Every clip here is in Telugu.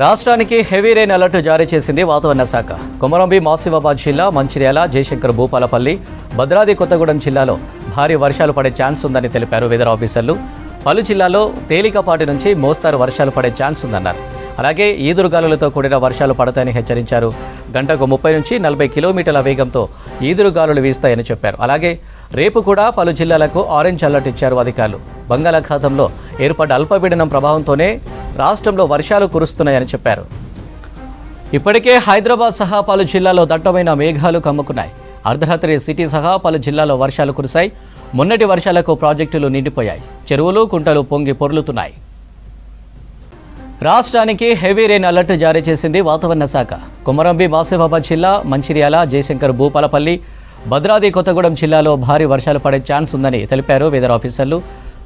రాష్ట్రానికి హెవీ రెయిన్ అలర్ట్ జారీ చేసింది వాతావరణ శాఖ. కొమరంభీం ఆసిఫాబాద్ జిల్లా, మంచిర్యాల, జయశంకర్ భూపాలపల్లి, భద్రాద్రి కొత్తగూడెం జిల్లాలో భారీ వర్షాలు పడే ఛాన్స్ ఉందని తెలిపారు వెదర్ ఆఫీసర్లు. పలు జిల్లాల్లో తేలికపాటి నుంచి మోస్తారు వర్షాలు పడే ఛాన్స్ ఉందన్నారు. అలాగే ఈదురుగాలులతో కూడిన వర్షాలు పడతాయని హెచ్చరించారు. గంటకు 30 నుంచి 40 కిలోమీటర్ల వేగంతో ఈదురుగాలులు వీస్తాయని చెప్పారు. అలాగే రేపు కూడా పలు జిల్లాలకు ఆరెంజ్ అలర్ట్ ఇచ్చారు అధికారులు. బంగాళాఖాతంలో ఏర్పడ్డ అల్పపీడనం ప్రభావంతోనే రాష్ట్రంలో వర్షాలు కురుస్తున్నాయని చెప్పారు. ఇప్పటికే హైదరాబాద్ సహా పలు జిల్లాల్లో దట్టమైన మేఘాలు కమ్ముకున్నాయి. అర్ధరాత్రి సిటీ సహా పలు జిల్లాల్లో వర్షాలు కురిశాయి. మొన్నటి వర్షాలకు ప్రాజెక్టులు నిండిపోయాయి. చెరువులు, కుంటలు పొంగి పొర్లుతున్నాయి. రాష్ట్రానికి హెవీ రెయిన్ అలర్ట్ జారీ చేసింది వాతావరణ శాఖ. కొమరంభీం ఆసిఫాబాద్ జిల్లా, మంచిర్యాల, జయశంకర్ భూపాలపల్లి, భద్రాద్రి కొత్తగూడెం జిల్లాలో భారీ వర్షాలు పడే ఛాన్స్ ఉందని తెలిపారు వెదర్ ఆఫీసర్లు.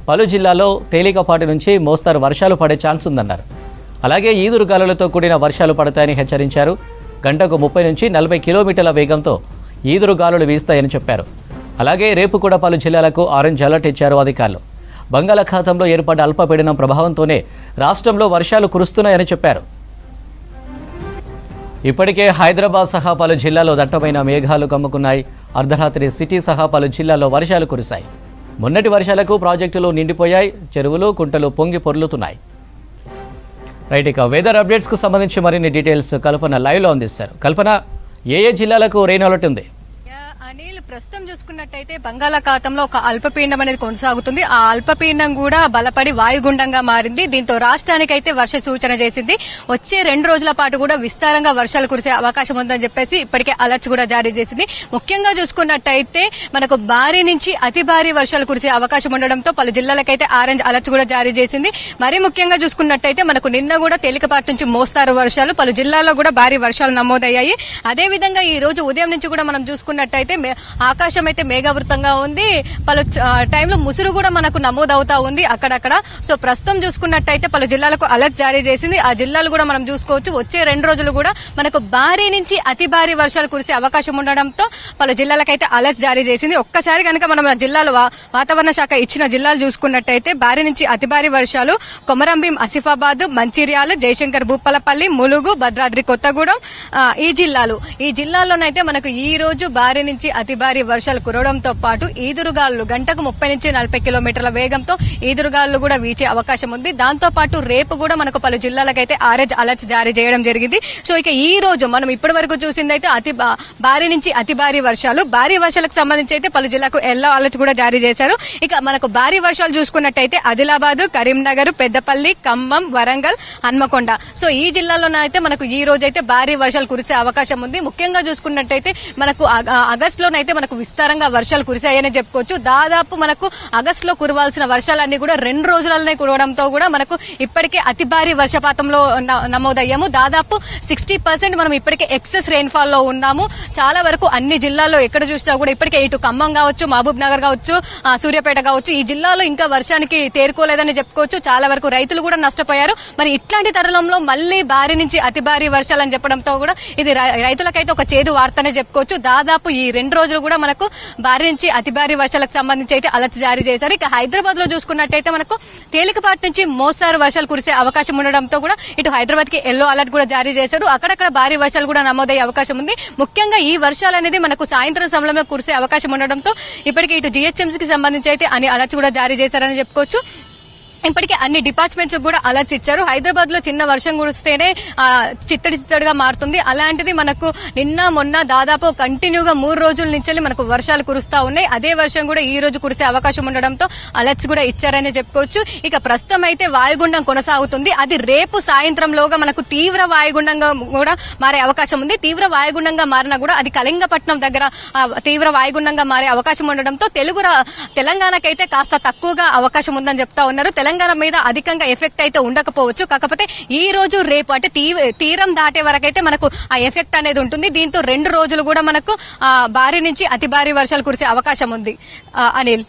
పలు జిల్లాల్లో తేలికపాటి నుంచి మోస్తారు వర్షాలు పడే ఛాన్స్ ఉందన్నారు. అలాగే ఈదురుగాలులతో కూడిన వర్షాలు పడతాయని హెచ్చరించారు. గంటకు 30 నుంచి 40 కిలోమీటర్ల వేగంతో ఈదురుగాలులు వీస్తాయని చెప్పారు. అలాగే రేపు కూడా పలు జిల్లాలకు ఆరెంజ్ అలర్ట్ ఇచ్చారు అధికారులు. బంగాళాఖాతంలో ఏర్పడ్డ అల్పపీడనం ప్రభావంతోనే రాష్ట్రంలో వర్షాలు కురుస్తున్నాయని చెప్పారు. ఇప్పటికే హైదరాబాద్ సహా పలు జిల్లాల్లో దట్టమైన మేఘాలు కమ్ముకున్నాయి. అర్ధరాత్రి సిటీ సహా పలు జిల్లాల్లో వర్షాలు కురిశాయి. మొన్నటి వర్షాలకు ప్రాజెక్టులు నిండిపోయాయి. చెరువులు, కుంటలు పొంగి పొర్లుతున్నాయి. రైట్, ఇక వెదర్ అప్డేట్స్కు సంబంధించి మరిన్ని డీటెయిల్స్ కల్పన లైవ్లో అందిస్తారు. కల్పన, ఏ జిల్లాలకు రెయిన్ అలర్ట్ ఉంది? అనిల్, ప్రస్తుతం చూసుకున్నట్టయితే బంగాళాఖాతంలో ఒక అల్పపీడనం అనేది కొనసాగుతుంది. ఆ అల్పపీడనం కూడా బలపడి వాయుగుండంగా మారింది. దీంతో రాష్ట్రానికి అయితే వర్ష సూచన చేసింది. వచ్చే 2 రోజుల పాటు కూడా విస్తారంగా వర్షాలు కురిసే అవకాశం ఉందని చెప్పేసి ఇప్పటికే అలర్ట్స్ కూడా జారీ చేసింది. ముఖ్యంగా చూసుకున్నట్టయితే మనకు భారీ నుంచి అతి భారీ వర్షాలు కురిసే అవకాశం ఉండడంతో పలు జిల్లాలకైతే ఆరెంజ్ అలర్ట్స్ కూడా జారీ చేసింది. మరీ ముఖ్యంగా చూసుకున్నట్టయితే మనకు నిన్న కూడా తేలికపాటి నుంచి మోస్తారు వర్షాలు, పలు జిల్లాల్లో కూడా భారీ వర్షాలు నమోదయ్యాయి. అదేవిధంగా ఈ రోజు ఉదయం నుంచి కూడా మనం చూసుకున్నట్టయితే ఆకాశం అయితే మేఘావృతంగా ఉంది. పలు టైంలో ముసురు కూడా మనకు నమోదవుతా ఉంది అక్కడక్కడ. సో ప్రస్తుతం చూసుకున్నట్టయితే పలు జిల్లాలకు అలర్ట్ జారీ చేసింది. ఆ జిల్లాలు కూడా మనం చూసుకోవచ్చు. వచ్చే 2 రోజులు కూడా మనకు భారీ నుంచి అతి భారీ వర్షాలు కురిసే అవకాశం ఉండడంతో పలు జిల్లాలకైతే అలర్ట్ జారీ చేసింది. ఒక్కసారి కనుక మనం జిల్లాలు వాతావరణ శాఖ ఇచ్చిన జిల్లాలు చూసుకున్నట్టయితే భారీ నుంచి అతి భారీ వర్షాలు కొమరంభీం, ఆసిఫాబాద్, మంచిర్యాల, జయశంకర్ భూపాలపల్లి, ములుగు, భద్రాద్రి కొత్తగూడెం, ఈ జిల్లాల్లోనైతే మనకు ఈ రోజు భారీ నుంచి అతి భారీ వర్షాలు కురవడంతో పాటు ఈదురుగాలు గంటకు 30 నుంచి 40 కిలోమీటర్ల వేగంతో ఈదురుగాలు కూడా వీచే అవకాశం ఉంది. దాంతో పాటు రేపు కూడా మనకు పలు జిల్లాలకైతే ఆరెంజ్ అలర్ట్స్ జారీ చేయడం జరిగింది. సో ఇక ఈ రోజు మనం ఇప్పటి వరకు చూసిందైతే భారీ నుంచి అతి భారీ వర్షాలు. భారీ వర్షాలకు సంబంధించి అయితే పలు జిల్లాకు ఎల్లో అలర్ట్ కూడా జారీ చేశారు. ఇక మనకు భారీ వర్షాలు చూసుకున్నట్టయితే ఆదిలాబాద్, కరీంనగర్, పెద్దపల్లి, ఖమ్మం, వరంగల్, హన్మకొండ. సో ఈ జిల్లాలోనైతే మనకు ఈ రోజు అయితే భారీ వర్షాలు కురిసే అవకాశం ఉంది. ముఖ్యంగా చూసుకున్నట్టయితే మనకు ఆగస్టులోనైతే మనకు విస్తారంగా వర్షాలు కురిశాయని చెప్పుకోవచ్చు. దాదాపు మనకు ఆగస్టులో కురవాల్సిన వర్షాలన్నీ కూడా 2 రోజులనే కురవడంతో కూడా మనకు ఇప్పటికే అతి భారీ వర్షపాతంలో నమోదయ్యాము. దాదాపు 60% మనం ఇప్పటికే ఎక్సెస్ రెయిన్ఫాల్ లో ఉన్నాము. చాలా వరకు అన్ని జిల్లాల్లో ఎక్కడ చూసినా కూడా ఇప్పటికే ఇటు ఖమ్మం కావచ్చు, మహబూబ్ నగర్ కావచ్చు, సూర్యాపేట కావచ్చు, ఈ జిల్లాలో ఇంకా వర్షానికి తేరుకోలేదని చెప్పుకోవచ్చు. చాలా వరకు రైతులు కూడా నష్టపోయారు. మరి ఇట్లాంటి తరుణంలో మళ్ళీ భారీ నుంచి అతి భారీ వర్షాలని చెప్పడంతో కూడా ఇది రైతులకైతే ఒక చేదు వార్తనే చెప్పుకోవచ్చు. దాదాపు ఈ 2 రోజులు కూడా మనకు భారీ నుంచి అతి భారీ వర్షాలకు సంబంధించి అయితే అలర్ట్ జారీ చేశారు. ఇక హైదరాబాద్ లో చూసుకున్నట్టయితే మనకు తేలికపాటి నుంచి మోస్తారు వర్షాలు కురిసే అవకాశం ఉండడంతో కూడా ఇటు హైదరాబాద్ కి ఎల్లో అలర్ట్ కూడా జారీ చేశారు. అక్కడక్కడ భారీ వర్షాలు కూడా నమోదయ్యే అవకాశం ఉంది. ముఖ్యంగా ఈ వర్షాలు అనేది మనకు సాయంత్రం సమయంలో కురిసే అవకాశం ఉండడంతో ఇప్పటికీ ఇటు జిహెచ్ఎంసీకి సంబంధించి అయితే అన్ని అలర్ట్స్ కూడా జారీ చేశారని చెప్పుకోవచ్చు. ఇప్పటికే అన్ని డిపార్ట్మెంట్స్ కూడా అలర్ట్స్ ఇచ్చారు. హైదరాబాద్ లో చిన్న వర్షం కురిస్తేనే చిత్తడిగా మారుతుంది. అలాంటిది మనకు నిన్న మొన్న దాదాపు కంటిన్యూగా 3 రోజుల నుంచి మనకు వర్షాలు కురుస్తా ఉన్నాయి. అదే వర్షం కూడా ఈ రోజు కురిసే అవకాశం ఉండడంతో అలర్ట్స్ కూడా ఇచ్చారని చెప్పుకోవచ్చు. ఇక ప్రస్తుతం అయితే వాయుగుండం కొనసాగుతుంది. అది రేపు సాయంత్రంలోగా మనకు తీవ్ర వాయుగుండంగా కూడా మారే అవకాశం ఉంది. తీవ్ర వాయుగుండంగా మారినా కూడా అది కళింగపట్నం దగ్గర తీవ్ర వాయుగుండంగా మారే అవకాశం ఉండడంతో తెలంగాణకైతే కాస్త తక్కువగా అవకాశం ఉందని చెప్తా ఉన్నారు. తెలంగాణ మీద అధికంగా ఎఫెక్ట్ అయితే ఉండకపోవచ్చు. కాకపోతే ఈ రోజు రేపు అంటే తీరం దాటే వరకైతే మనకు ఆ ఎఫెక్ట్ అనేది ఉంటుంది. దీంతో 2 రోజులు కూడా మనకు భారీ నుంచి అతి భారీ వర్షాలు కురిసే అవకాశం ఉంది. అనిల్.